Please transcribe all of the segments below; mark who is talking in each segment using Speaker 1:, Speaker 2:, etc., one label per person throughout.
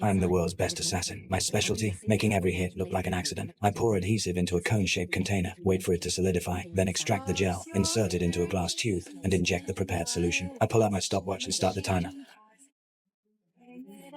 Speaker 1: I'm the world's best assassin. My specialty, making every hit look like an accident. I pour adhesive into a cone-shaped container, wait for it to solidify, then extract the gel, insert it into a glass tube, and inject the prepared solution. I pull out my stopwatch and start the timer.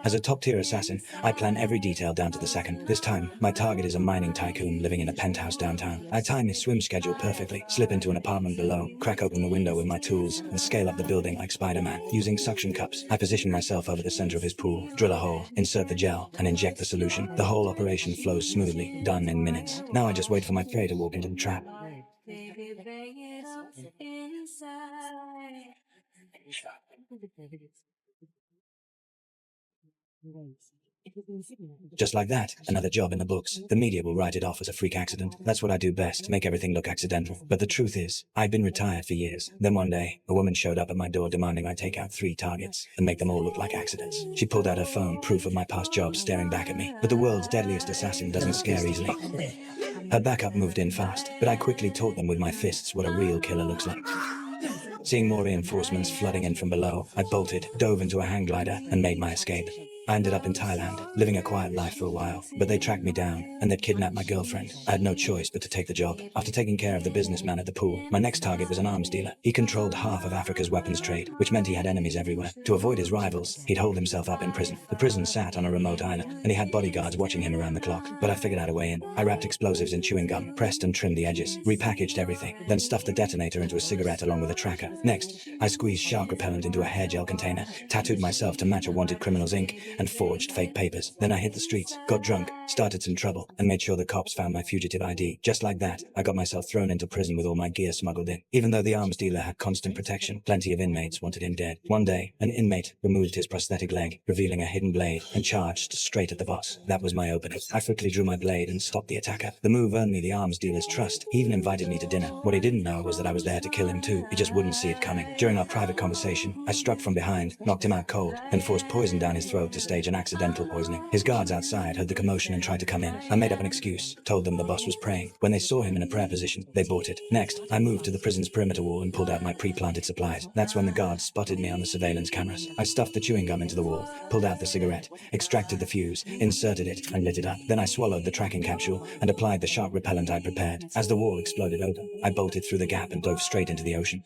Speaker 1: As a top-tier assassin, I plan every detail down to the second. This time, my target is a mining tycoon living in a penthouse downtown. I time his swim schedule perfectly, slip into an apartment below, crack open the window with my tools, and scale up the building like Spider-Man. Using suction cups, I position myself over the center of his pool, drill a hole, insert the gel, and inject the solution. The whole operation flows smoothly, done in minutes. Now I just wait for my prey to walk into the trap.
Speaker 2: Baby, bring it up inside.
Speaker 1: Just like that, another job in the books. The media will write it off as a freak accident. That's what I do best, make everything look accidental. But the truth is, I'd been retired for years. Then one day, a woman showed up at my door demanding I take out 3 targets and make them all look like accidents. She pulled out her phone, proof of my past jobs, staring back at me. But the world's deadliest assassin doesn't scare easily. Her backup moved in fast, but I quickly taught them with my fists what a real killer looks like. Seeing more reinforcements flooding in from below, I bolted, dove into a hang glider, and made my escape. I ended up in Thailand, living a quiet life for a while, but they tracked me down, and they'd kidnapped my girlfriend. I had no choice but to take the job. After taking care of the businessman at the pool, my next target was an arms dealer. He controlled half of Africa's weapons trade, which meant he had enemies everywhere. To avoid his rivals, he'd hold himself up in prison. The prison sat on a remote island, and he had bodyguards watching him around the clock. But I figured out a way in. I wrapped explosives in chewing gum, pressed and trimmed the edges, repackaged everything, then stuffed the detonator into a cigarette along with a tracker. Next, I squeezed shark repellent into a hair gel container, tattooed myself to match a wanted criminal's ink, and forged fake papers. Then I hit the streets, got drunk, started some trouble, and made sure the cops found my fugitive ID. Just like that, I got myself thrown into prison with all my gear smuggled in. Even though the arms dealer had constant protection, plenty of inmates wanted him dead. One day, an inmate removed his prosthetic leg, revealing a hidden blade, and charged straight at the boss. That was my opening. I quickly drew my blade and stopped the attacker. The move earned me the arms dealer's trust. He even invited me to dinner. What he didn't know was that I was there to kill him too. He just wouldn't see it coming. During our private conversation, I struck from behind, knocked him out cold, and forced poison down his throat to stage an accidental poisoning. His guards outside heard the commotion and tried to come in. I made up an excuse, told them the boss was praying. When they saw him in a prayer position, they bought it. Next, I moved to the prison's perimeter wall and pulled out my pre-planted supplies. That's when the guards spotted me on the surveillance cameras. I stuffed the chewing gum into the wall, pulled out the cigarette, extracted the fuse, inserted it, and lit it up. Then I swallowed the tracking capsule and applied the shark repellent I'd prepared. As the wall exploded open, I bolted through the gap and dove straight into the ocean.